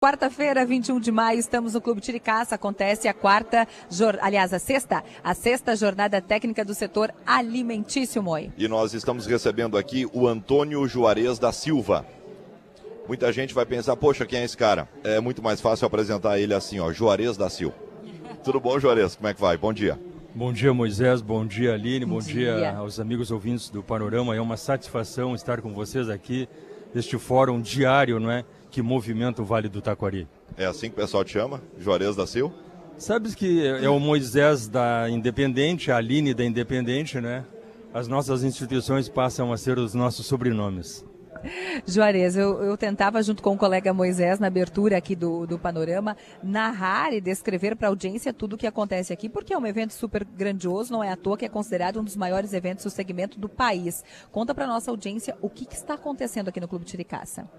Quarta-feira, 21 de maio, estamos no Clube Tiricaça. Acontece a sexta jornada técnica do setor alimentício, Moi. E nós estamos recebendo aqui o Antônio Juarez da Silva. Muita gente vai pensar, poxa, quem é esse cara? É muito mais fácil apresentar ele assim, ó, Juarez da Silva. Tudo bom, Juarez? Como é que vai? Bom dia. Bom dia, Moisés. Bom dia, Aline. Bom dia aos amigos ouvintes do Panorama. É uma satisfação estar com vocês aqui, este fórum diário, não é? Que movimenta o Vale do Taquari. É assim que o pessoal te chama? Juarez da Silva? Sabes que é o Moisés da Independente, a Aline da Independente, né? As nossas instituições passam a ser os nossos sobrenomes. Juarez, eu tentava, junto com o colega Moisés, na abertura aqui do Panorama, narrar e descrever para a audiência tudo o que acontece aqui, porque é um evento super grandioso, não é à toa que é considerado um dos maiores eventos do segmento do país. Conta para a nossa audiência o que está acontecendo aqui no Clube Tiricaça.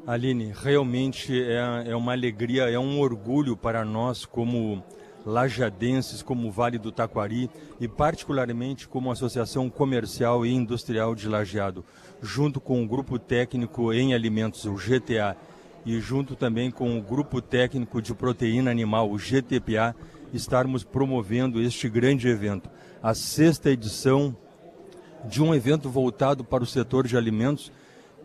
Aline, realmente é uma alegria, é um orgulho para nós como lajadenses, como Vale do Taquari e particularmente como Associação Comercial e Industrial de Lajeado, junto com o Grupo Técnico em Alimentos, o GTA, e junto também com o Grupo Técnico de Proteína Animal, o GTPA, estarmos promovendo este grande evento, a sexta edição de um evento voltado para o setor de alimentos,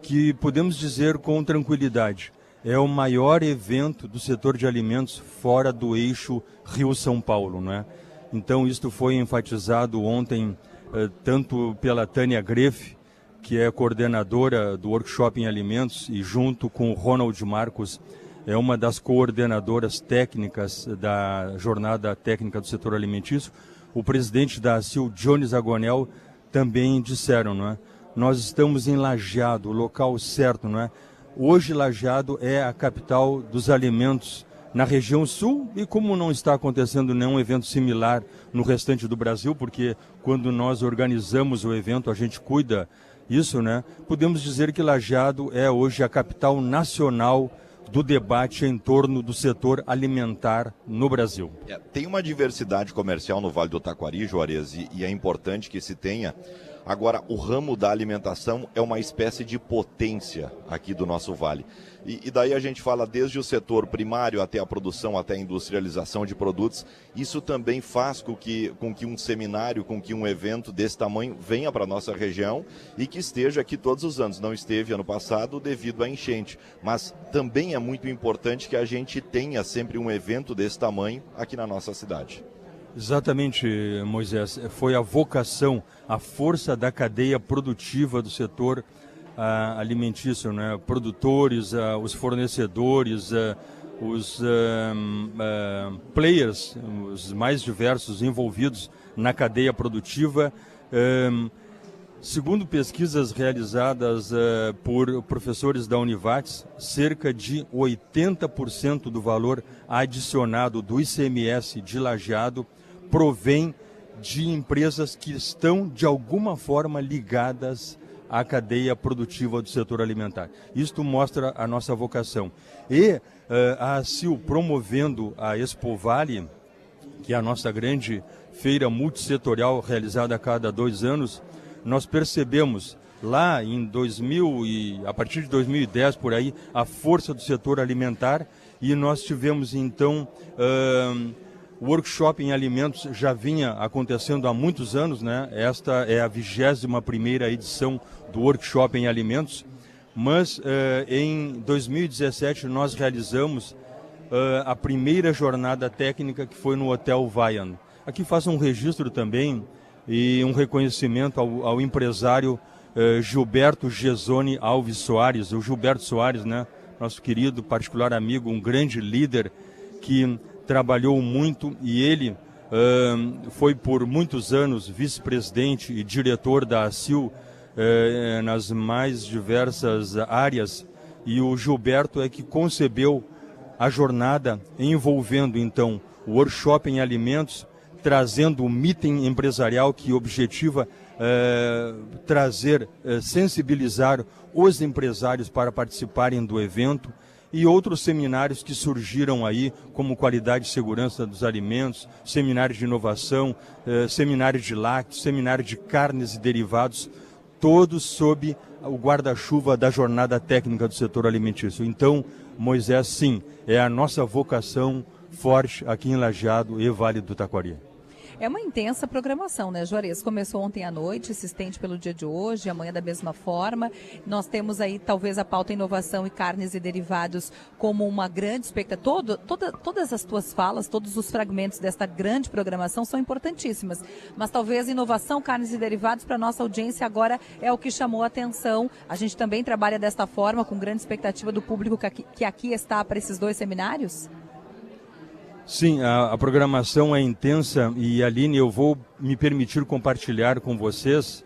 que podemos dizer com tranquilidade, é o maior evento do setor de alimentos fora do eixo Rio-São Paulo, não é? Então, isto foi enfatizado ontem tanto pela Tânia Greff, que é coordenadora do Workshop em Alimentos, e junto com o Ronald Marcos, é uma das coordenadoras técnicas da Jornada Técnica do Setor Alimentício. O presidente da ACIL, Jones Agonel, também disseram, não é? Nós estamos em Lajeado, o local certo, não é? Hoje Lajeado é a capital dos alimentos na região sul e como não está acontecendo nenhum evento similar no restante do Brasil, porque quando nós organizamos o evento a gente cuida isso, né? Podemos dizer que Lajeado é hoje a capital nacional do debate em torno do setor alimentar no Brasil. Tem uma diversidade comercial no Vale do Taquari, Juarez, e é importante que se tenha. Agora, o ramo da alimentação é uma espécie de potência aqui do nosso vale. E daí a gente fala desde o setor primário até a produção, até a industrialização de produtos. Isso também faz com que um seminário, com que um evento desse tamanho venha para a nossa região e que esteja aqui todos os anos. Não esteve ano passado devido à enchente, mas também é muito importante que a gente tenha sempre um evento desse tamanho aqui na nossa cidade. Exatamente, Moisés. Foi a vocação, a força da cadeia produtiva do setor alimentício, né? Produtores, os fornecedores, os players, os mais diversos envolvidos na cadeia produtiva. Segundo pesquisas realizadas por professores da Univates, cerca de 80% do valor adicionado do ICMS de Lajeado provém de empresas que estão, de alguma forma, ligadas à cadeia produtiva do setor alimentar. Isto mostra a nossa vocação. E a ACIL promovendo a Expo Vale, que é a nossa grande feira multissetorial realizada a cada 2 anos, nós percebemos lá em 2000 e a partir de 2010 por aí a força do setor alimentar e nós tivemos então o Workshop em Alimentos já vinha acontecendo há muitos anos, né? Esta é a 21ª edição do Workshop em Alimentos, mas em 2017 nós realizamos a primeira jornada técnica que foi no Hotel Vian. Aqui faço um registro também e um reconhecimento ao empresário Gilberto Gesoni Alves Soares, o Gilberto Soares, né? Nosso querido particular amigo, um grande líder que trabalhou muito e ele foi por muitos anos vice-presidente e diretor da ACIL nas mais diversas áreas, e o Gilberto é que concebeu a jornada envolvendo então o Workshop em Alimentos, trazendo um meeting empresarial que objetiva sensibilizar os empresários para participarem do evento, e outros seminários que surgiram aí, como qualidade e segurança dos alimentos, seminários de inovação, seminários de lácteos, seminários de carnes e derivados, todos sob o guarda-chuva da jornada técnica do setor alimentício. Então, Moisés, sim, é a nossa vocação forte aqui em Lajeado e Vale do Taquari. É uma intensa programação, né, Juarez? Começou ontem à noite, se estende pelo dia de hoje, amanhã da mesma forma. Nós temos aí talvez a pauta inovação e carnes e derivados como uma grande expectativa. Todas as tuas falas, todos os fragmentos desta grande programação são importantíssimas. Mas talvez inovação, carnes e derivados para a nossa audiência agora é o que chamou a atenção. A gente também trabalha desta forma, com grande expectativa do público que aqui está para esses 2 seminários? Sim, a programação é intensa e, Aline, eu vou me permitir compartilhar com vocês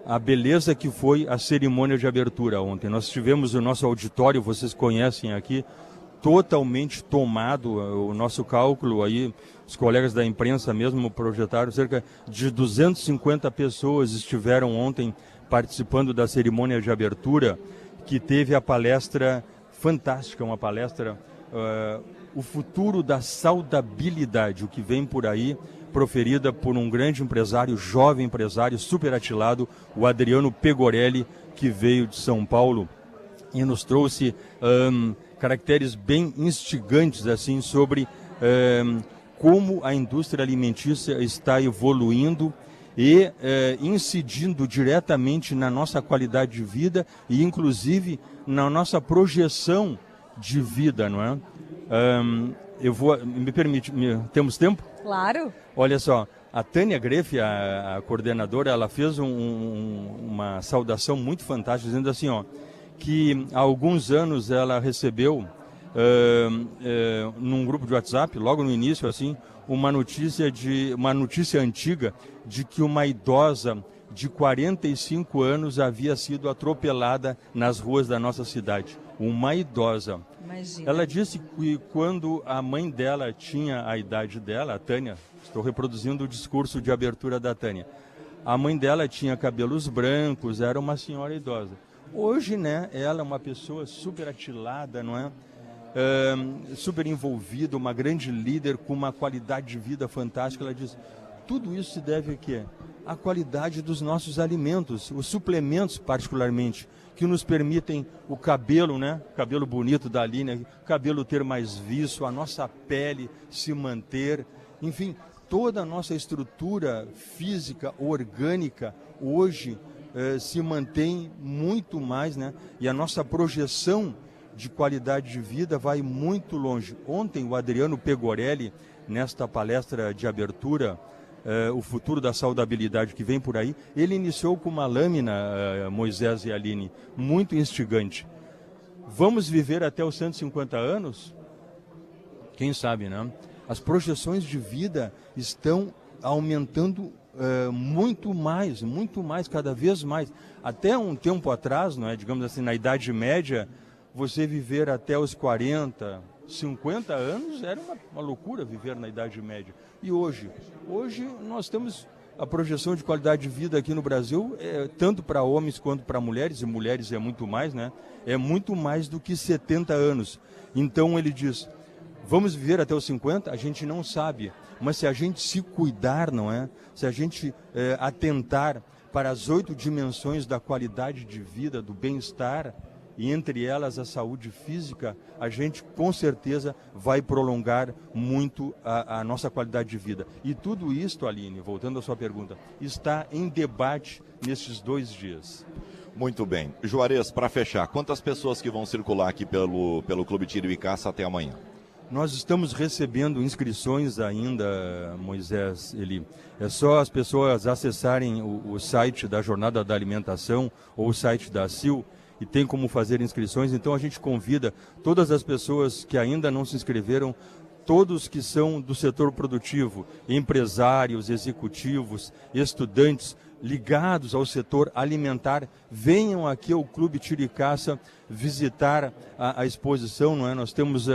a beleza que foi a cerimônia de abertura ontem. Nós tivemos o nosso auditório, vocês conhecem aqui, totalmente tomado, o nosso cálculo aí, os colegas da imprensa mesmo projetaram, cerca de 250 pessoas estiveram ontem participando da cerimônia de abertura, que teve a palestra fantástica, uma palestra... o futuro da saudabilidade, o que vem por aí, proferida por um grande empresário, jovem empresário, super atilado, o Adriano Pegorelli, que veio de São Paulo e nos trouxe caracteres bem instigantes assim sobre como a indústria alimentícia está evoluindo e incidindo diretamente na nossa qualidade de vida e inclusive na nossa projeção de vida, não é? Me permite, temos tempo? Claro. Olha só, a Tânia Greff, a coordenadora, ela fez uma saudação muito fantástica, dizendo assim, ó, que há alguns anos ela recebeu, num grupo de WhatsApp, logo no início, assim, uma notícia antiga de que uma idosa de 45 anos havia sido atropelada nas ruas da nossa cidade. Uma idosa. Imagina. Ela disse que quando a mãe dela tinha a idade dela, a Tânia, estou reproduzindo o discurso de abertura da Tânia, a mãe dela tinha cabelos brancos, era uma senhora idosa. Hoje, né, ela é uma pessoa super atilada, não é? Super envolvida, uma grande líder com uma qualidade de vida fantástica. Ela diz, tudo isso se deve a quê? A qualidade dos nossos alimentos, os suplementos particularmente, que nos permitem o cabelo, né? Cabelo bonito da Aline, cabelo ter mais viço, a nossa pele se manter, enfim, toda a nossa estrutura física, orgânica, hoje se mantém muito mais, né? E a nossa projeção de qualidade de vida vai muito longe. Ontem o Adriano Pegorelli, nesta palestra de abertura, o futuro da saudabilidade que vem por aí, ele iniciou com uma lâmina, Moisés e Aline, muito instigante. Vamos viver até os 150 anos? Quem sabe, né? As projeções de vida estão aumentando muito mais, cada vez mais. Até um tempo atrás, não é, digamos assim, na Idade Média, você viver até os 40, 50 anos era uma loucura viver na Idade Média. E hoje nós temos a projeção de qualidade de vida aqui no Brasil, tanto para homens quanto para mulheres, e mulheres é muito mais, né? É muito mais do que 70 anos. Então ele diz, vamos viver até os 50? A gente não sabe, mas se a gente se cuidar, não é? Se a gente atentar para as 8 dimensões da qualidade de vida, do bem-estar, e entre elas a saúde física, a gente com certeza vai prolongar muito a nossa qualidade de vida. E tudo isso, Aline, voltando à sua pergunta, está em debate nestes 2 dias. Muito bem. Juarez, para fechar, quantas pessoas que vão circular aqui pelo Clube Tiro e Caça até amanhã? Nós estamos recebendo inscrições ainda, Moisés, Eli. É só as pessoas acessarem o site da Jornada da Alimentação ou o site da ACIL, e tem como fazer inscrições. Então a gente convida todas as pessoas que ainda não se inscreveram, todos que são do setor produtivo, empresários, executivos, estudantes ligados ao setor alimentar, venham aqui ao Clube Tiro e Caça visitar a exposição, não é? Nós temos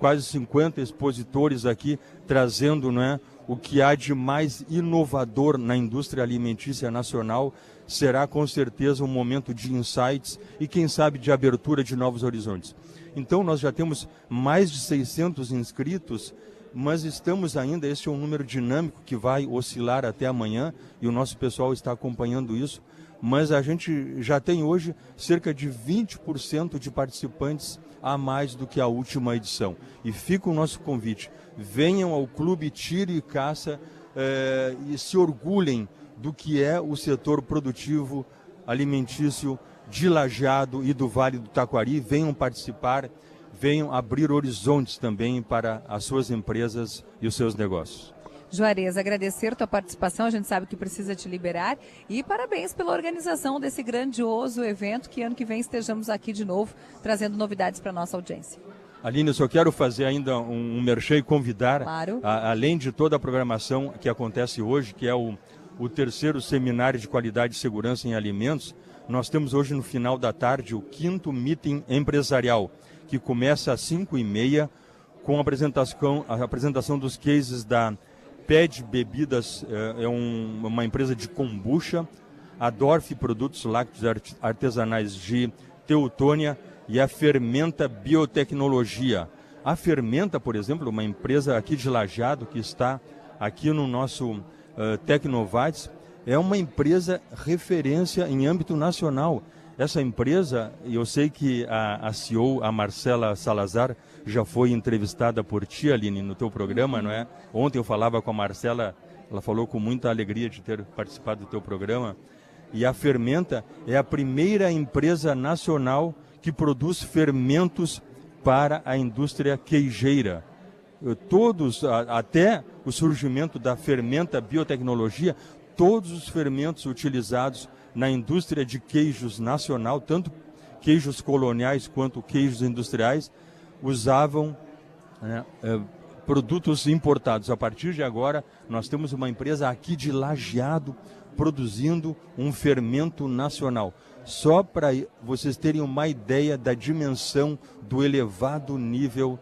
quase 50 expositores aqui trazendo, não é, o que há de mais inovador na indústria alimentícia nacional. Será com certeza um momento de insights e, quem sabe, de abertura de novos horizontes. Então, nós já temos mais de 600 inscritos, mas estamos ainda, esse é um número dinâmico que vai oscilar até amanhã, e o nosso pessoal está acompanhando isso, mas a gente já tem hoje cerca de 20% de participantes a mais do que a última edição. E fica o nosso convite, venham ao Clube Tiro e Caça e se orgulhem do que é o setor produtivo alimentício de Lajeado e do Vale do Taquari, venham participar, venham abrir horizontes também para as suas empresas e os seus negócios. Juarez, agradecer tua participação, a gente sabe que precisa te liberar e parabéns pela organização desse grandioso evento, que ano que vem estejamos aqui de novo, trazendo novidades para a nossa audiência. Aline, eu só quero fazer ainda um merchan e convidar, claro. Além de toda a programação que acontece hoje, que é o 3º Seminário de Qualidade e Segurança em Alimentos, nós temos hoje no final da tarde o 5º Meeting Empresarial, que começa às 5h30, com a apresentação dos cases da PED Bebidas, uma empresa de kombucha, a Dorf Produtos Lácteos Artesanais de Teutônia e a Fermenta Biotecnologia. A Fermenta, por exemplo, uma empresa aqui de Lajeado, que está aqui no nosso Tecnovates, é uma empresa referência em âmbito nacional. Essa empresa, eu sei que a CEO, a Marcela Salazar, já foi entrevistada por ti, Aline, no teu programa, não é? Ontem eu falava com a Marcela, ela falou com muita alegria de ter participado do teu programa. E a Fermenta é a primeira empresa nacional que produz fermentos para a indústria queijeira. Todos, até o surgimento da Fermenta Biotecnologia, todos os fermentos utilizados na indústria de queijos nacional, tanto queijos coloniais quanto queijos industriais, usavam produtos importados. A partir de agora, nós temos uma empresa aqui de Lajeado produzindo um fermento nacional. Só para vocês terem uma ideia da dimensão do elevado nível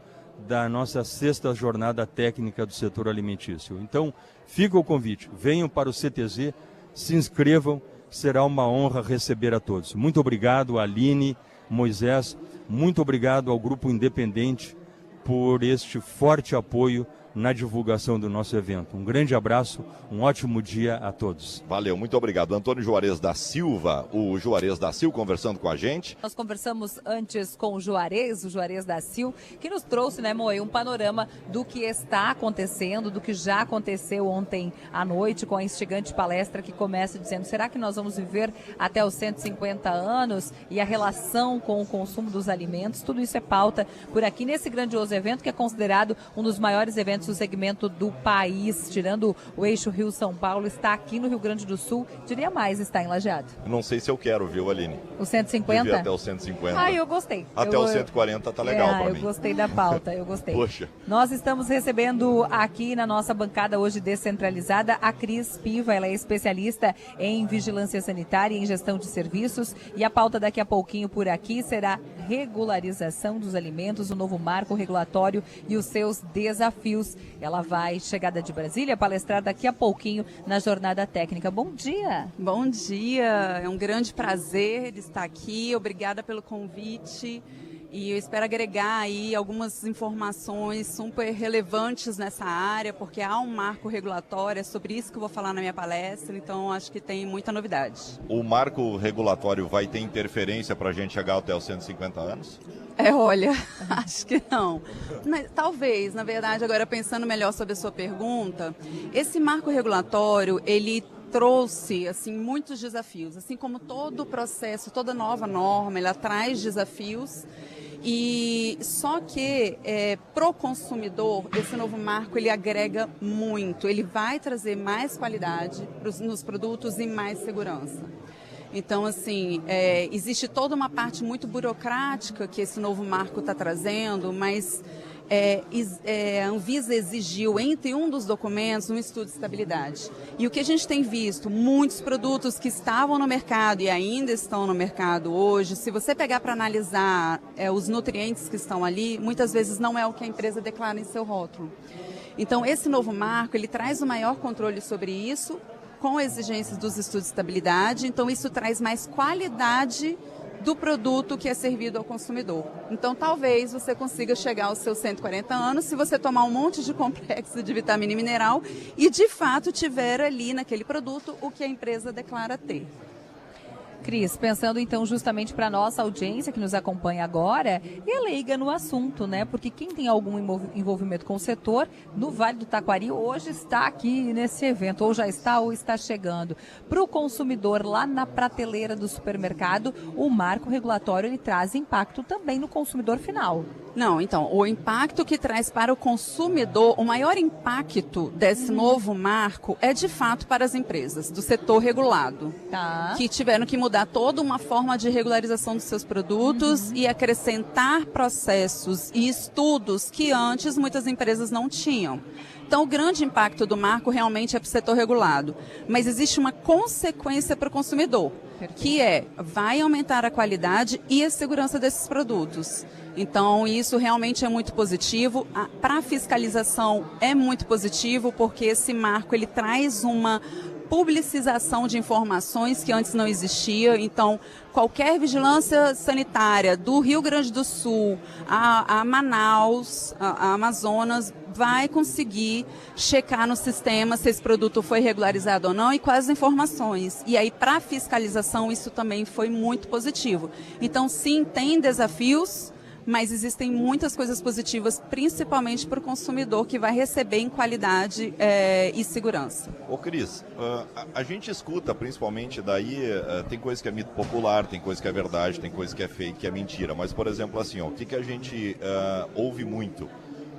da nossa 6ª jornada técnica do setor alimentício. Então, fica o convite, venham para o CTZ, se inscrevam, será uma honra receber a todos. Muito obrigado, Aline, Moisés, muito obrigado ao Grupo Independente por este forte apoio na divulgação do nosso evento. Um grande abraço, um ótimo dia a todos. Valeu, muito obrigado. Antônio Juarez da Silva, o Juarez da Sil conversando com a gente. Nós conversamos antes com o Juarez da Sil, que nos trouxe, né, Moe, um panorama do que está acontecendo, do que já aconteceu ontem à noite com a instigante palestra que começa dizendo: será que nós vamos viver até os 150 anos? E a relação com o consumo dos alimentos, tudo isso é pauta por aqui nesse grandioso evento que é considerado um dos maiores eventos do segmento do país, tirando o eixo Rio-São Paulo, está aqui no Rio Grande do Sul, diria mais, está em Lajeado. Não sei se eu quero, viu, Aline? O 150? Viver até o 150. Ah, eu gostei. Até o 140 tá legal para mim. Eu gostei da pauta, eu gostei. Poxa. Nós estamos recebendo aqui na nossa bancada hoje descentralizada a Cris Piva, ela é especialista em vigilância sanitária e em gestão de serviços, e a pauta daqui a pouquinho por aqui será regularização dos alimentos, o novo marco regulatório e os seus desafios. Ela vai, chegada de Brasília, palestrar daqui a pouquinho na jornada técnica. Bom dia! Bom dia, é um grande prazer estar aqui, obrigada pelo convite. E eu espero agregar aí algumas informações super relevantes nessa área, porque há um marco regulatório, é sobre isso que eu vou falar na minha palestra, então acho que tem muita novidade. O marco regulatório vai ter interferência para a gente chegar até os 150 anos? Olha, acho que não. Mas, talvez, na verdade, agora pensando melhor sobre a sua pergunta, esse marco regulatório, ele trouxe assim muitos desafios, assim como todo o processo, toda nova norma, ela traz desafios. E só que pro consumidor esse novo marco ele agrega muito, ele vai trazer mais qualidade nos produtos e mais segurança. Então, assim, existe toda uma parte muito burocrática que esse novo marco está trazendo, mas a Anvisa exigiu, entre um dos documentos, um estudo de estabilidade. E o que a gente tem visto, muitos produtos que estavam no mercado e ainda estão no mercado hoje, se você pegar para analisar os nutrientes que estão ali, muitas vezes não é o que a empresa declara em seu rótulo. Então, esse novo marco, ele traz um maior controle sobre isso, com exigências dos estudos de estabilidade, então isso traz mais qualidade do produto que é servido ao consumidor. Então, talvez você consiga chegar aos seus 140 anos se você tomar um monte de complexo de vitamina e mineral e, de fato, tiver ali naquele produto o que a empresa declara ter. Cris, pensando então justamente para a nossa audiência que nos acompanha agora, e é leiga no assunto, né? Porque quem tem algum envolvimento com o setor, no Vale do Taquari, hoje está aqui nesse evento, ou já está ou está chegando. Para o consumidor lá na prateleira do supermercado, o marco regulatório ele traz impacto também no consumidor final. Não, então, o impacto que traz para o consumidor, o maior impacto desse novo marco é de fato para as empresas do setor regulado, que tiveram que mudar toda uma forma de regularização dos seus produtos e acrescentar processos e estudos que antes muitas empresas não tinham. Então, o grande impacto do marco realmente é para o setor regulado, mas existe uma consequência para o consumidor, que vai aumentar a qualidade e a segurança desses produtos. Então, isso realmente é muito positivo. Para a fiscalização é muito positivo, porque esse marco ele traz uma publicização de informações que antes não existia. Então, qualquer vigilância sanitária do Rio Grande do Sul a Manaus, a Amazonas, vai conseguir checar no sistema se esse produto foi regularizado ou não e quais informações. E aí, para a fiscalização, isso também foi muito positivo. Então, sim, tem desafios, mas existem muitas coisas positivas, principalmente para o consumidor, que vai receber em qualidade e segurança. Ô Cris, a gente escuta principalmente daí, tem coisa que é mito popular, tem coisa que é verdade, tem coisa que é fake, que é mentira. Mas, por exemplo, assim, o que a gente ouve muito?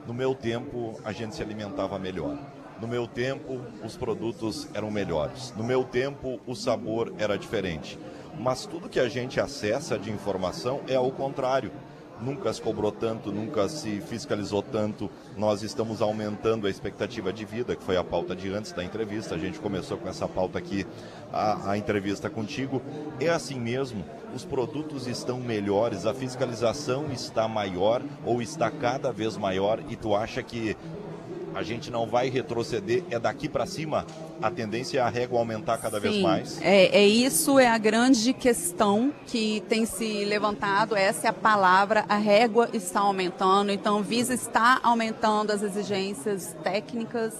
No meu tempo, a gente se alimentava melhor. No meu tempo, os produtos eram melhores. No meu tempo, o sabor era diferente. Mas tudo que a gente acessa de informação é ao contrário. Nunca se cobrou tanto, nunca se fiscalizou tanto. Nós estamos aumentando a expectativa de vida, que foi a pauta de antes da entrevista. A gente começou com essa pauta aqui, a entrevista contigo. É assim mesmo? Os produtos estão melhores, a fiscalização está maior ou está cada vez maior e tu acha que a gente não vai retroceder, é daqui para cima? A tendência é a régua aumentar cada vez mais? Isso é a grande questão que tem se levantado, essa é a palavra, a régua está aumentando, então a Anvisa está aumentando as exigências técnicas,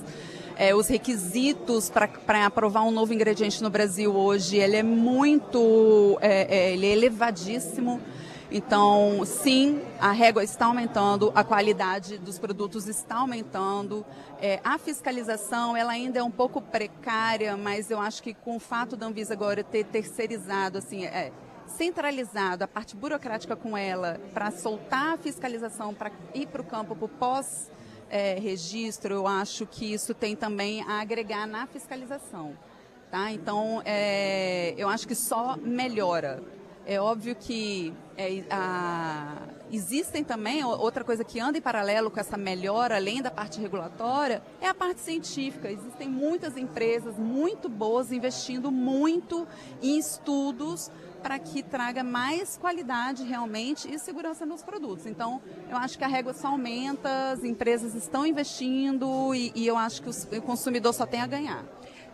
os requisitos para aprovar um novo ingrediente no Brasil hoje, ele é ele é elevadíssimo. Então, sim, a régua está aumentando, a qualidade dos produtos está aumentando. A fiscalização, ela ainda é um pouco precária, mas eu acho que com o fato da Anvisa agora ter terceirizado, assim, centralizado a parte burocrática com ela, para soltar a fiscalização, para ir para o campo, para o pós-registro, eu acho que isso tem também a agregar na fiscalização. Tá? Então, eu acho que só melhora. É óbvio que existem também, outra coisa que anda em paralelo com essa melhora, além da parte regulatória, é a parte científica. Existem muitas empresas muito boas investindo muito em estudos para que traga mais qualidade realmente e segurança nos produtos. Então, eu acho que a régua só aumenta, as empresas estão investindo e eu acho que o consumidor só tem a ganhar.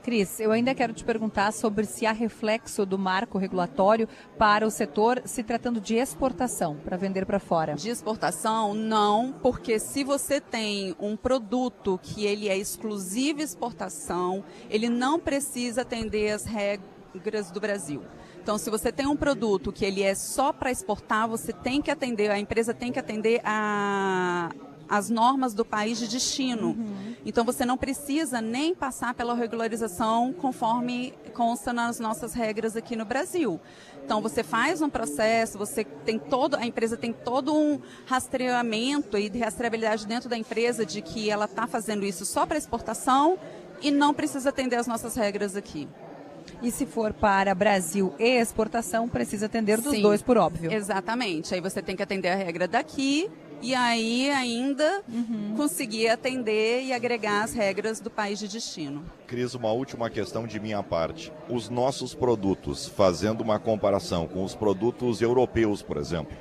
Cris, eu ainda quero te perguntar sobre se há reflexo do marco regulatório para o setor se tratando de exportação, para vender para fora. De exportação, não, porque se você tem um produto que ele é exclusivo exportação, ele não precisa atender as regras do Brasil. Então, se você tem um produto que ele é só para exportar, você tem que atender, a empresa tem que atender as normas do país de destino. Então, você não precisa nem passar pela regularização conforme consta nas nossas regras aqui no Brasil. Então, você faz um processo, a empresa tem todo um rastreamento e de rastreabilidade dentro da empresa de que ela está fazendo isso só para exportação e não precisa atender as nossas regras aqui. E se for para Brasil e exportação, precisa atender dos dois, por óbvio. Exatamente. Aí você tem que atender a regra daqui e aí ainda conseguir atender e agregar as regras do país de destino. Cris, uma última questão de minha parte. Os nossos produtos, fazendo uma comparação com os produtos europeus, por exemplo,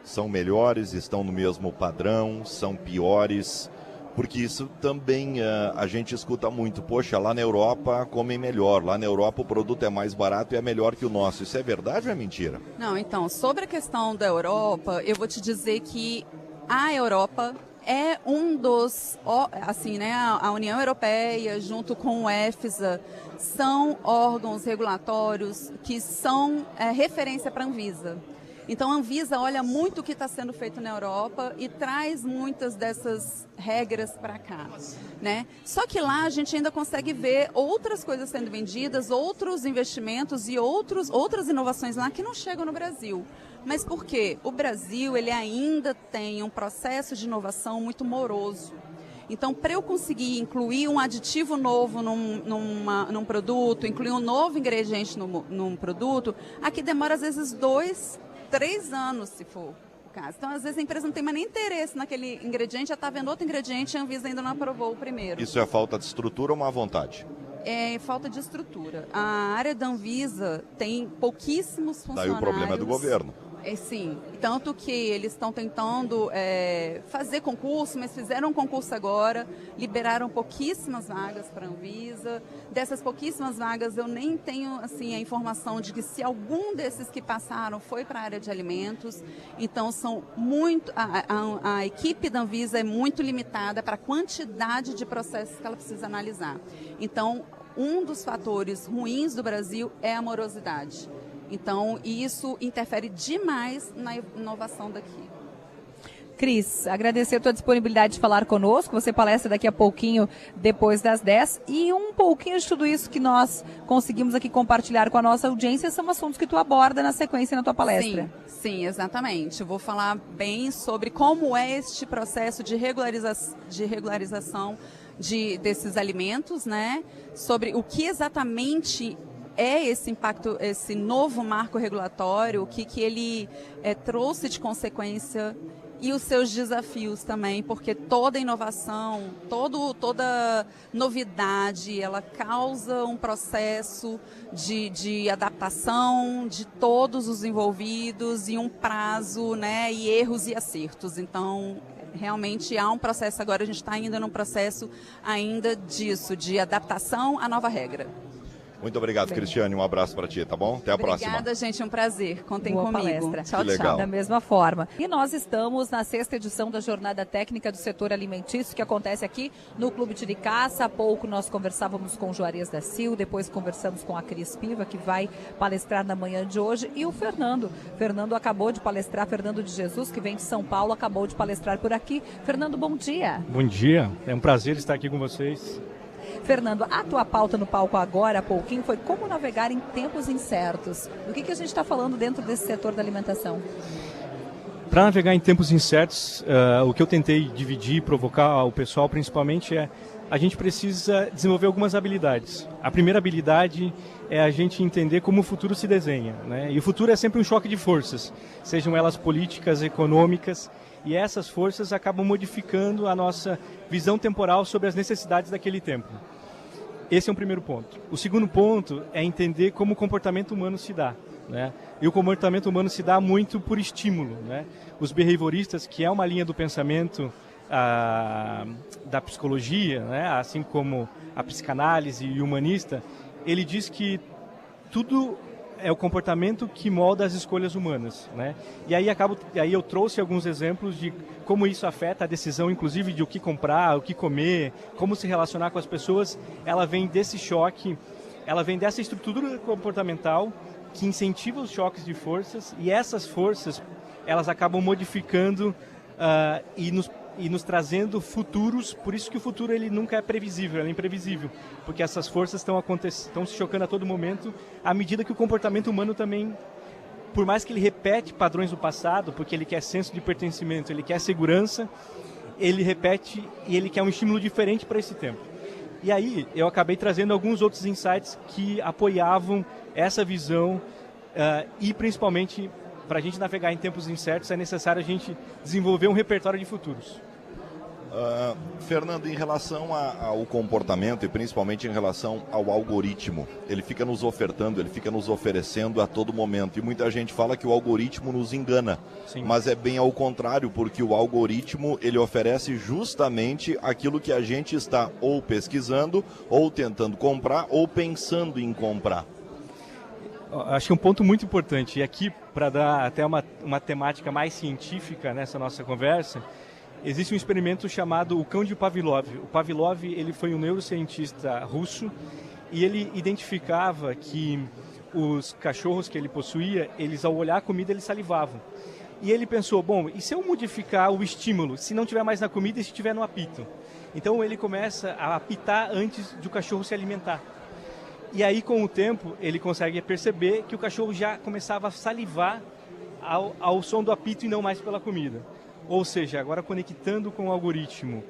são melhores, estão no mesmo padrão, são piores? Porque isso também a gente escuta muito. Poxa, lá na Europa comem melhor, lá na Europa o produto é mais barato e é melhor que o nosso. Isso é verdade ou é mentira? Não, então, sobre a questão da Europa, eu vou te dizer que a Europa é um dos, assim, né, a União Europeia, junto com o EFSA, são órgãos regulatórios que são referência para a Anvisa. Então, a Anvisa olha muito o que está sendo feito na Europa e traz muitas dessas regras para cá, né? Só que lá a gente ainda consegue ver outras coisas sendo vendidas, outros investimentos e outras inovações lá que não chegam no Brasil. Mas por quê? O Brasil, ele ainda tem um processo de inovação muito moroso. Então, para eu conseguir incluir um aditivo novo num produto, incluir um novo ingrediente num produto, aqui demora às vezes 2-3 anos, se for o caso. Então, às vezes, a empresa não tem mais nem interesse naquele ingrediente, já está vendo outro ingrediente e a Anvisa ainda não aprovou o primeiro. Isso é falta de estrutura ou má vontade? É falta de estrutura. A área da Anvisa tem pouquíssimos funcionários. Daí o problema é do governo. Sim, tanto que eles estão tentando fazer concurso, mas fizeram um concurso agora, liberaram pouquíssimas vagas para a Anvisa. Dessas pouquíssimas vagas, eu nem tenho assim, a informação de que se algum desses que passaram foi para a área de alimentos. Então, são muito, a equipe da Anvisa é muito limitada para a quantidade de processos que ela precisa analisar. Então, um dos fatores ruins do Brasil é a morosidade. Então, isso interfere demais na inovação daqui. Cris, agradecer a tua disponibilidade de falar conosco. Você palestra daqui a pouquinho, depois das 10. E um pouquinho de tudo isso que nós conseguimos aqui compartilhar com a nossa audiência são assuntos que tu aborda na sequência na tua palestra. Sim, exatamente. Eu vou falar bem sobre como é este processo de regularização desses alimentos, né? Sobre o que exatamente é esse impacto, esse novo marco regulatório, o que ele trouxe de consequência e os seus desafios também, porque toda inovação, toda novidade, ela causa um processo de adaptação de todos os envolvidos e um prazo, né, e erros e acertos. Então, realmente há um processo agora, a gente está ainda num processo ainda disso, de adaptação à nova regra. Muito obrigado, Cristiane. Um abraço para ti, tá bom? Até a próxima. Obrigada, gente. Um prazer. Contem Boa comigo. Palestra. Tchau, tchau. Da mesma forma. E nós estamos na 6ª edição da Jornada Técnica do Setor Alimentício, que acontece aqui no Clube Tiricaça. Há pouco nós conversávamos com o Juarez da Sil, depois conversamos com a Cris Piva, que vai palestrar na manhã de hoje, e o Fernando. Fernando acabou de palestrar, Fernando de Jesus, que vem de São Paulo, acabou de palestrar por aqui. Fernando, bom dia. Bom dia. É um prazer estar aqui com vocês. Fernando, a tua pauta no palco agora, há pouquinho, foi como navegar em tempos incertos. Do que a gente está falando dentro desse setor da alimentação? Para navegar em tempos incertos, o que eu tentei dividir e provocar o pessoal principalmente é a gente precisa desenvolver algumas habilidades. A primeira habilidade é a gente entender como o futuro se desenha, né? E o futuro é sempre um choque de forças, sejam elas políticas, econômicas, e essas forças acabam modificando a nossa visão temporal sobre as necessidades daquele tempo. Esse é um primeiro ponto. O segundo ponto é entender como o comportamento humano se dá, né? E o comportamento humano se dá muito por estímulo, né? Os behavioristas, que é uma linha do pensamento da psicologia, né? Assim como a psicanálise e o humanista, ele diz que tudo é o comportamento que molda as escolhas humanas, né? E aí eu trouxe alguns exemplos de como isso afeta a decisão, inclusive de o que comprar, o que comer, como se relacionar com as pessoas. Ela vem desse choque, ela vem dessa estrutura comportamental que incentiva os choques de forças, e essas forças elas acabam modificando e nos trazendo futuros. Por isso que o futuro ele nunca é previsível, ele é imprevisível, porque essas forças estão se chocando a todo momento, à medida que o comportamento humano também, por mais que ele repete padrões do passado, porque ele quer senso de pertencimento, ele quer segurança, ele repete e ele quer um estímulo diferente para esse tempo. E aí eu acabei trazendo alguns outros insights que apoiavam essa visão e principalmente para a gente navegar em tempos incertos é necessário a gente desenvolver um repertório de futuros. Fernando, em relação ao comportamento e principalmente em relação ao algoritmo, ele fica nos ofertando, ele fica nos oferecendo a todo momento, e muita gente fala que o algoritmo nos engana. Sim. Mas é bem ao contrário, porque o algoritmo ele oferece justamente aquilo que a gente está ou pesquisando, ou tentando comprar, ou pensando em comprar. Acho que um ponto muito importante, e aqui para dar até uma temática mais científica nessa nossa conversa, Existe um experimento chamado o cão de Pavlov. O Pavlov, ele foi um neurocientista russo e ele identificava que os cachorros que ele possuía, eles ao olhar a comida, eles salivavam. E ele pensou, bom, e se eu modificar o estímulo, se não tiver mais na comida e se tiver no apito? Então ele começa a apitar antes de o cachorro se alimentar. E aí, com o tempo, ele consegue perceber que o cachorro já começava a salivar ao som do apito e não mais pela comida. Ou seja, agora conectando com o algoritmo,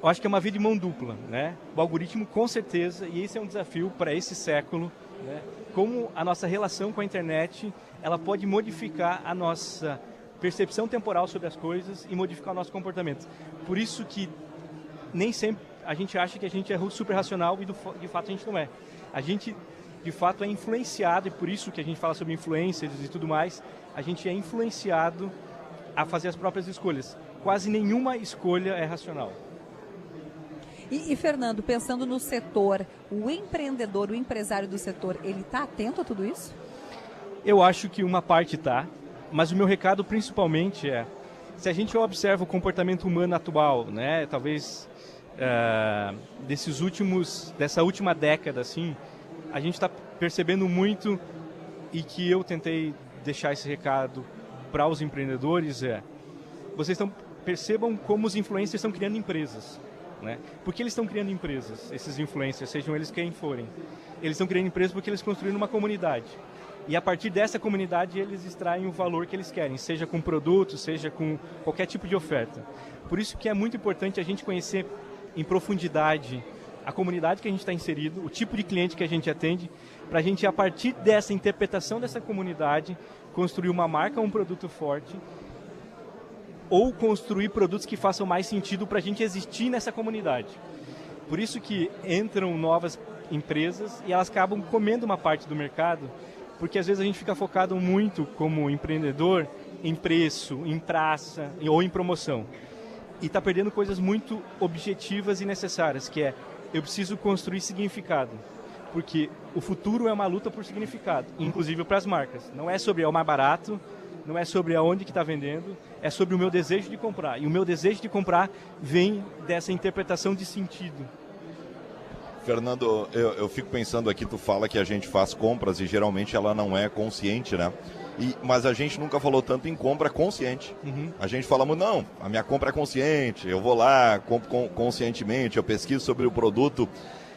eu acho que é uma via de mão dupla, né? O algoritmo, com certeza, e esse é um desafio para esse século, né? Como a nossa relação com a internet, ela pode modificar a nossa percepção temporal sobre as coisas e modificar o nosso comportamento. Por isso que nem sempre a gente acha que a gente é super racional e de fato a gente não é. A gente, de fato, é influenciado, e por isso que a gente fala sobre influencers e tudo mais, a gente é influenciado a fazer as próprias escolhas. Quase nenhuma escolha é racional. E Fernando, pensando no setor, o empreendedor, o empresário do setor, ele está atento a tudo isso? Eu acho que uma parte está, mas o meu recado principalmente é, se a gente observa o comportamento humano atual, né, talvez dessa última década, assim, a gente está percebendo muito, e que eu tentei deixar esse recado para os empreendedores, vocês percebam como os influencers estão criando empresas. Né? Por que eles estão criando empresas, esses influencers, sejam eles quem forem? Eles estão criando empresas porque eles construíram uma comunidade. E a partir dessa comunidade eles extraem o valor que eles querem, seja com produtos, seja com qualquer tipo de oferta. Por isso que é muito importante a gente conhecer em profundidade a comunidade que a gente está inserido, o tipo de cliente que a gente atende, para a gente, a partir dessa interpretação dessa comunidade, construir uma marca ou um produto forte, ou construir produtos que façam mais sentido para a gente existir nessa comunidade. Por isso que entram novas empresas e elas acabam comendo uma parte do mercado, porque às vezes a gente fica focado muito como empreendedor em preço, em praça ou em promoção. E está perdendo coisas muito objetivas e necessárias, que é, eu preciso construir significado. Porque o futuro é uma luta por significado, inclusive para as marcas. Não é sobre o mais barato, não é sobre aonde que está vendendo, é sobre o meu desejo de comprar. E o meu desejo de comprar vem dessa interpretação de sentido. Fernando, eu fico pensando aqui, tu fala que a gente faz compras e geralmente ela não é consciente, né? Mas a gente nunca falou tanto em compra consciente. Uhum. A gente fala muito, não, a minha compra é consciente, eu vou lá, compro conscientemente, eu pesquiso sobre o produto.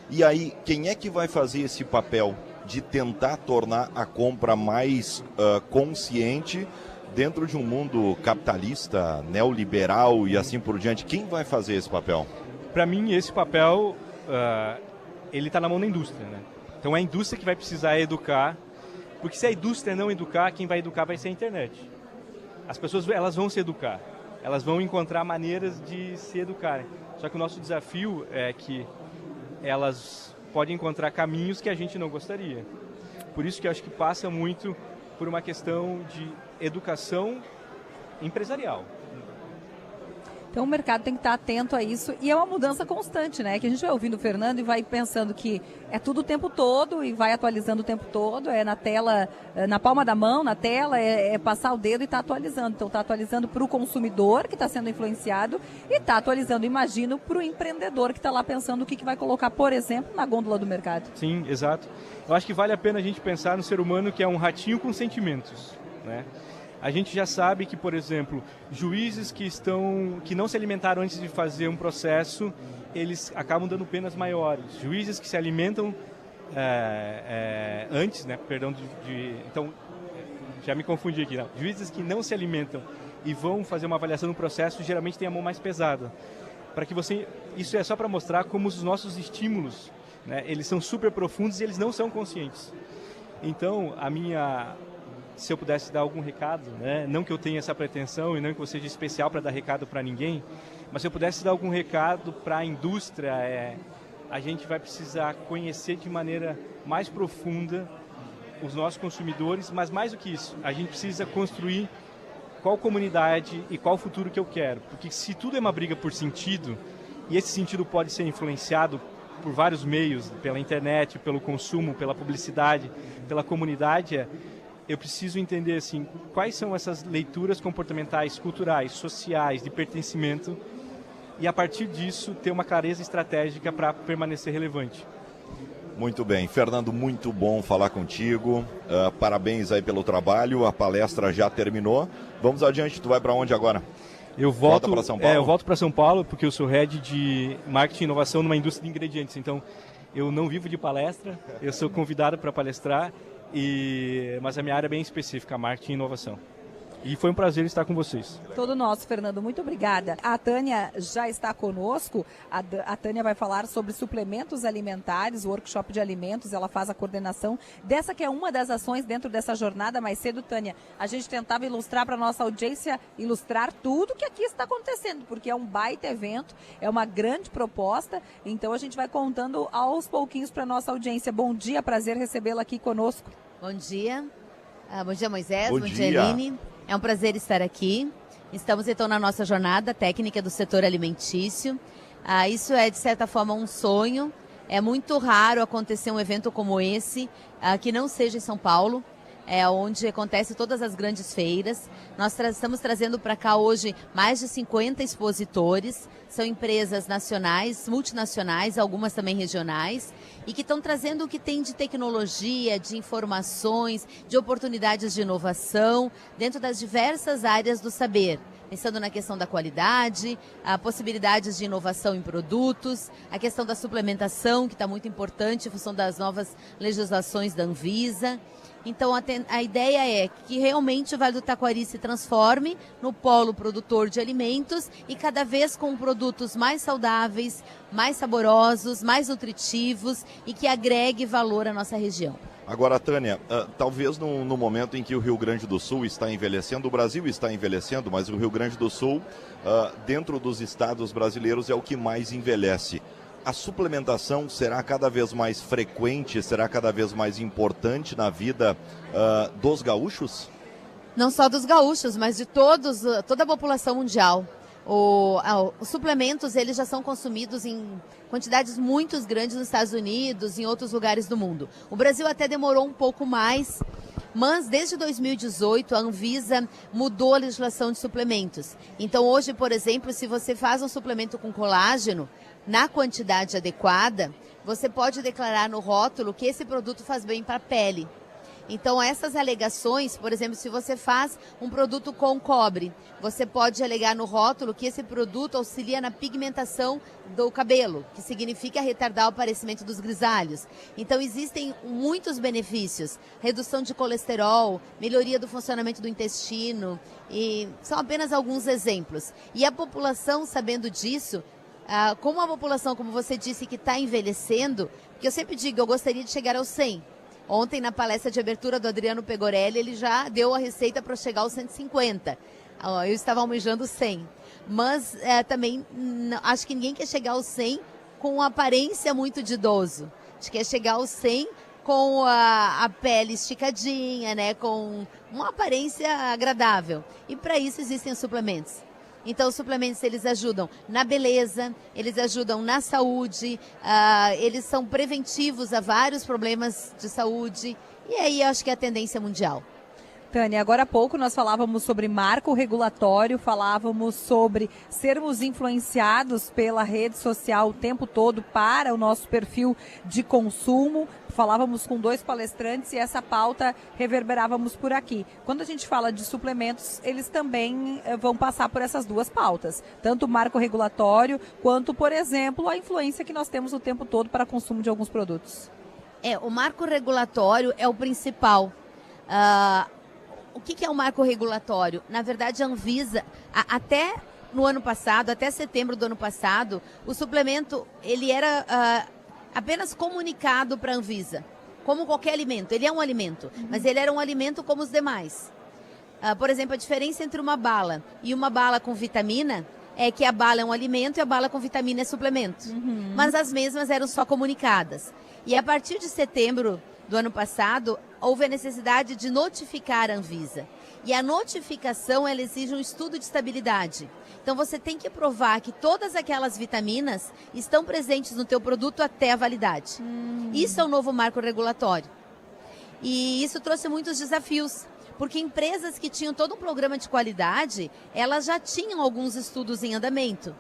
E aí, quem é que vai fazer esse papel de tentar tornar a compra mais consciente dentro de um mundo capitalista, neoliberal e assim por diante? Quem vai fazer esse papel? Para mim, esse papel, ele está na mão da indústria, né? Então, é a indústria que vai precisar educar, porque se a indústria não educar, quem vai educar vai ser a internet. As pessoas, elas vão se educar, elas vão encontrar maneiras de se educarem. Só que o nosso desafio é que elas podem encontrar caminhos que a gente não gostaria. Por isso que eu acho que passa muito por uma questão de educação empresarial. Então o mercado tem que estar atento a isso, e é uma mudança constante, né? Que a gente vai ouvindo o Fernando e vai pensando que é tudo o tempo todo e vai atualizando o tempo todo, é na tela, na palma da mão, na tela, é passar o dedo e está atualizando. Então está atualizando para o consumidor que está sendo influenciado e está atualizando, imagino, para o empreendedor que está lá pensando o que vai colocar, por exemplo, na gôndola do mercado. Sim, exato. Eu acho que vale a pena a gente pensar no ser humano que é um ratinho com sentimentos, né? A gente já sabe que, por exemplo, juízes que não se alimentaram antes de fazer um processo, eles acabam dando penas maiores. Juízes que se alimentam antes, né? Perdão, então, já me confundi aqui. Não. Juízes que não se alimentam e vão fazer uma avaliação no processo, geralmente têm a mão mais pesada. Isso é só para mostrar como os nossos estímulos, né, eles são super profundos e eles não são conscientes. Então, se eu pudesse dar algum recado, né? Não que eu tenha essa pretensão e não que eu seja especial para dar recado para ninguém, mas se eu pudesse dar algum recado para a indústria, a gente vai precisar conhecer de maneira mais profunda os nossos consumidores, mas mais do que isso, a gente precisa construir qual comunidade e qual futuro que eu quero. Porque se tudo é uma briga por sentido, e esse sentido pode ser influenciado por vários meios, pela internet, pelo consumo, pela publicidade, pela comunidade, eu preciso entender assim, quais são essas leituras comportamentais, culturais, sociais, de pertencimento, e a partir disso ter uma clareza estratégica para permanecer relevante. Muito bem, Fernando, muito bom falar contigo. Parabéns aí pelo trabalho. A palestra já terminou. Vamos adiante. Tu vai para onde agora? Eu volto para São Paulo. Eu volto para São Paulo porque eu sou head de marketing e inovação numa indústria de ingredientes. Então, eu não vivo de palestra. Eu sou convidado para palestrar, mas a minha área é bem específica, marketing e inovação. E foi um prazer estar com vocês. Todo nosso, Fernando. Muito obrigada. A Tânia já está conosco. A Tânia vai falar sobre suplementos alimentares, o workshop de alimentos. Ela faz a coordenação dessa que é uma das ações dentro dessa jornada. Mais cedo, Tânia, a gente tentava ilustrar para a nossa audiência, ilustrar tudo que aqui está acontecendo, porque é um baita evento, é uma grande proposta. Então, a gente vai contando aos pouquinhos para a nossa audiência. Bom dia, prazer recebê-la aqui conosco. Bom dia. Bom dia, Moisés. Bom dia, Aline. É um prazer estar aqui. Estamos, então, na nossa jornada técnica do setor alimentício. Isso é, de certa forma, um sonho. É muito raro acontecer um evento como esse, que não seja em São Paulo, onde acontece todas as grandes feiras. Nós estamos trazendo para cá hoje mais de 50 expositores. São empresas nacionais, multinacionais, algumas também regionais, e que estão trazendo o que tem de tecnologia, de informações, de oportunidades de inovação dentro das diversas áreas do saber. Pensando na questão da qualidade, possibilidades de inovação em produtos, a questão da suplementação, que está muito importante em função das novas legislações da Anvisa. Então, a ideia é que realmente o Vale do Taquari se transforme no polo produtor de alimentos e cada vez com produtos mais saudáveis, mais saborosos, mais nutritivos e que agregue valor à nossa região. Agora, Tânia, talvez no momento em que o Rio Grande do Sul está envelhecendo, o Brasil está envelhecendo, mas o Rio Grande do Sul, dentro dos estados brasileiros, é o que mais envelhece. A suplementação será cada vez mais frequente, será cada vez mais importante na vida dos gaúchos? Não só dos gaúchos, mas de toda a população mundial. Os suplementos, eles já são consumidos em quantidades muito grandes nos Estados Unidos e em outros lugares do mundo. O Brasil até demorou um pouco mais, mas desde 2018 a Anvisa mudou a legislação de suplementos. Então hoje, por exemplo, se você faz um suplemento com colágeno, na quantidade adequada, você pode declarar no rótulo que esse produto faz bem para a pele. Então, essas alegações, por exemplo, se você faz um produto com cobre, você pode alegar no rótulo que esse produto auxilia na pigmentação do cabelo, que significa retardar o aparecimento dos grisalhos. Então, existem muitos benefícios. Redução de colesterol, melhoria do funcionamento do intestino, e são apenas alguns exemplos. E a população, sabendo disso, como a população, como você disse, que está envelhecendo, porque eu sempre digo, eu gostaria de chegar aos 100. Ontem, na palestra de abertura do Adriano Pegorelli, ele já deu a receita para chegar aos 150. Eu estava almejando 100. Mas também acho que ninguém quer chegar aos 100 com uma aparência muito de idoso. A gente quer chegar aos 100 com a pele esticadinha, né, com uma aparência agradável. E para isso existem os suplementos. Então, os suplementos, eles ajudam na beleza, eles ajudam na saúde, eles são preventivos a vários problemas de saúde. E aí, eu acho que é a tendência mundial. Tânia, agora há pouco nós falávamos sobre marco regulatório, falávamos sobre sermos influenciados pela rede social o tempo todo para o nosso perfil de consumo. Falávamos com 2 palestrantes e essa pauta reverberávamos por aqui. Quando a gente fala de suplementos, eles também vão passar por essas 2 pautas. Tanto o marco regulatório, quanto, por exemplo, a influência que nós temos o tempo todo para consumo de alguns produtos. O marco regulatório é o principal. O que é o marco regulatório? Na verdade, a Anvisa, até no ano passado, até setembro do ano passado, o suplemento ele era apenas comunicado para a Anvisa, como qualquer alimento. Ele é um alimento, mas ele era um alimento como os demais. Por exemplo, a diferença entre uma bala e uma bala com vitamina é que a bala é um alimento e a bala com vitamina é suplemento. Mas as mesmas eram só comunicadas. E a partir de setembro do ano passado, houve a necessidade de notificar a Anvisa. E a notificação, ela exige um estudo de estabilidade. Então, você tem que provar que todas aquelas vitaminas estão presentes no teu produto até a validade. Isso é o novo marco regulatório. E isso trouxe muitos desafios, porque empresas que tinham todo um programa de qualidade, elas já tinham alguns estudos em andamento.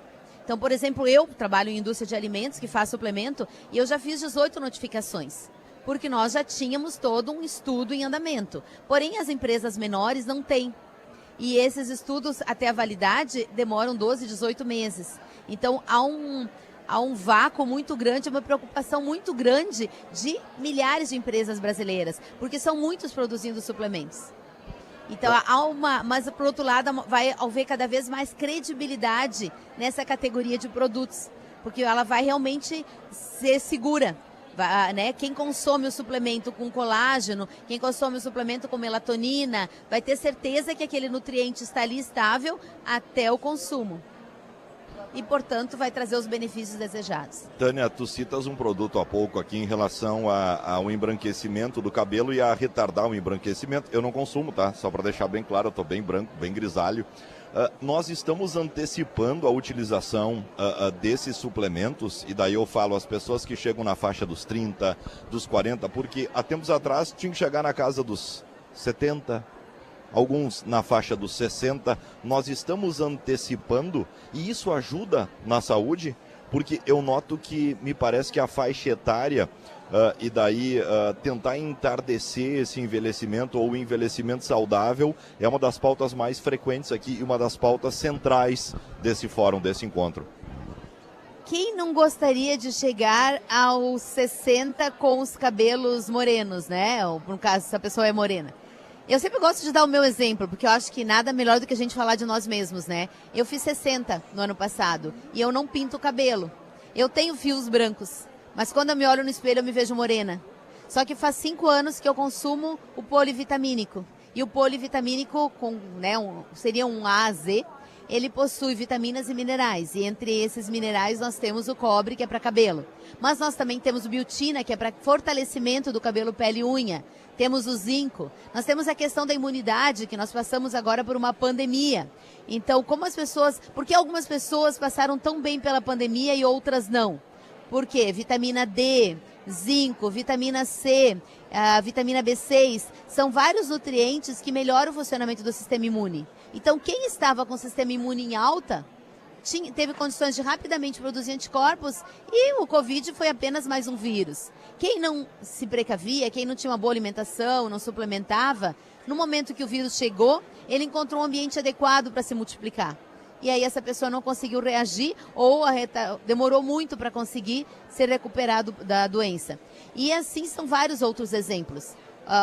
Então, por exemplo, eu trabalho em indústria de alimentos, que faz suplemento, e eu já fiz 18 notificações, porque nós já tínhamos todo um estudo em andamento. Porém, as empresas menores não têm. E esses estudos, até a validade, demoram 12, 18 meses. Então, há um vácuo muito grande, uma preocupação muito grande de milhares de empresas brasileiras, porque são muitos produzindo suplementos. Então, mas por outro lado, vai haver cada vez mais credibilidade nessa categoria de produtos, porque ela vai realmente ser segura. Né? Quem consome o suplemento com colágeno, quem consome o suplemento com melatonina, vai ter certeza que aquele nutriente está ali estável até o consumo. E, portanto, vai trazer os benefícios desejados. Tânia, tu citas um produto há pouco aqui em relação ao embranquecimento do cabelo e a retardar o embranquecimento. Eu não consumo, tá? Só para deixar bem claro, eu estou bem branco, bem grisalho. Nós estamos antecipando a utilização desses suplementos, e daí eu falo as pessoas que chegam na faixa dos 30, dos 40, porque há tempos atrás tinha que chegar na casa dos 70, alguns na faixa dos 60, nós estamos antecipando e isso ajuda na saúde, porque eu noto que me parece que a faixa etária e daí tentar entardecer esse envelhecimento ou envelhecimento saudável é uma das pautas mais frequentes aqui e uma das pautas centrais desse fórum, desse encontro. Quem não gostaria de chegar aos 60 com os cabelos morenos, né? Ou, no caso, se a pessoa é morena. Eu sempre gosto de dar o meu exemplo, porque eu acho que nada melhor do que a gente falar de nós mesmos, né? Eu fiz 60 no ano passado e eu não pinto o cabelo. Eu tenho fios brancos, mas quando eu me olho no espelho eu me vejo morena. Só que faz 5 anos que eu consumo o polivitamínico. E o polivitamínico, seria um A a Z, ele possui vitaminas e minerais. E entre esses minerais nós temos o cobre, que é para cabelo. Mas nós também temos biotina, que é para fortalecimento do cabelo, pele e unha. Temos o zinco. Nós temos a questão da imunidade, que nós passamos agora por uma pandemia. Então, por que algumas pessoas passaram tão bem pela pandemia e outras não? Por quê? Vitamina D, zinco, vitamina C, vitamina B6, são vários nutrientes que melhoram o funcionamento do sistema imune. Então, quem estava com o sistema imune em alta, teve condições de rapidamente produzir anticorpos e o Covid foi apenas mais um vírus. Quem não se precavia, quem não tinha uma boa alimentação, não suplementava, no momento que o vírus chegou, ele encontrou um ambiente adequado para se multiplicar. E aí essa pessoa não conseguiu reagir ou demorou muito para conseguir ser recuperado da doença. E assim são vários outros exemplos.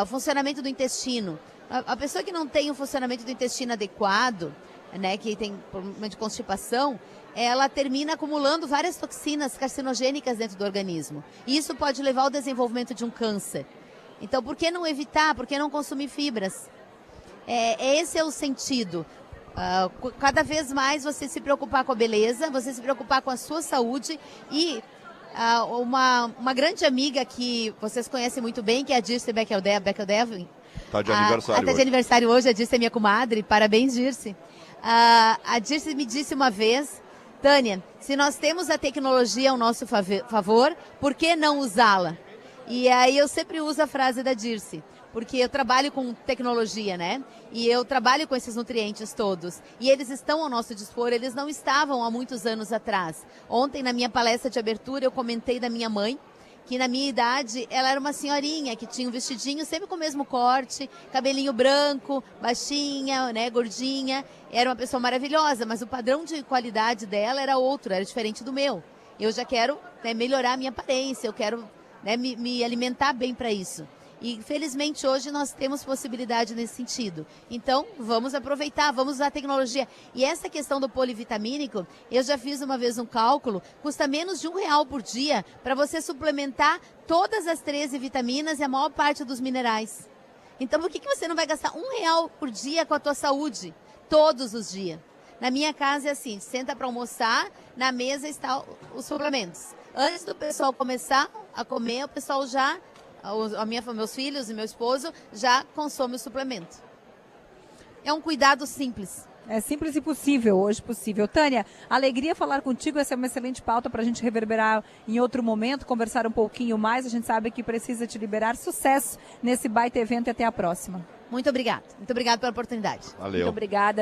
Funcionamento do intestino. A pessoa que não tem o funcionamento do intestino adequado, né, que tem problema de constipação, ela termina acumulando várias toxinas carcinogênicas dentro do organismo. E isso pode levar ao desenvolvimento de um câncer. Então, por que não evitar? Por que não consumir fibras? Esse é o sentido. Cada vez mais você se preocupar com a beleza, você se preocupar com a sua saúde e uma grande amiga que vocês conhecem muito bem, que é a Dirce Beckeldevin. Está de aniversário hoje. Está de aniversário hoje, a Dirce é minha comadre, parabéns, Dirce. A Dirce me disse uma vez, Tânia, se nós temos a tecnologia ao nosso favor, por que não usá-la? E aí eu sempre uso a frase da Dirce, porque eu trabalho com tecnologia, né? E eu trabalho com esses nutrientes todos. E eles estão ao nosso dispor, eles não estavam há muitos anos atrás. Ontem, na minha palestra de abertura, eu comentei da minha mãe, que na minha idade, ela era uma senhorinha que tinha um vestidinho sempre com o mesmo corte, cabelinho branco, baixinha, né, gordinha. Era uma pessoa maravilhosa, mas o padrão de qualidade dela era outro, era diferente do meu. Eu já quero, né, melhorar a minha aparência, eu quero, né, me alimentar bem para isso. E, felizmente, hoje nós temos possibilidade nesse sentido. Então, vamos aproveitar, vamos usar a tecnologia. E essa questão do polivitamínico, eu já fiz uma vez um cálculo, custa menos de R$1 por dia para você suplementar todas as 13 vitaminas e a maior parte dos minerais. Então, por que você não vai gastar R$1 por dia com a tua saúde? Todos os dias. Na minha casa é assim, senta para almoçar, na mesa estão os suplementos. Antes do pessoal começar a comer, o pessoal já... meus filhos e meu esposo já consomem o suplemento. É um cuidado simples, É simples e possível, hoje possível. Tânia, alegria falar contigo, essa é uma excelente pauta para a gente reverberar em outro momento, conversar um pouquinho mais, a gente sabe que precisa te liberar. Sucesso nesse baita evento e até a próxima. Muito obrigada pela oportunidade. Valeu. Muito obrigada.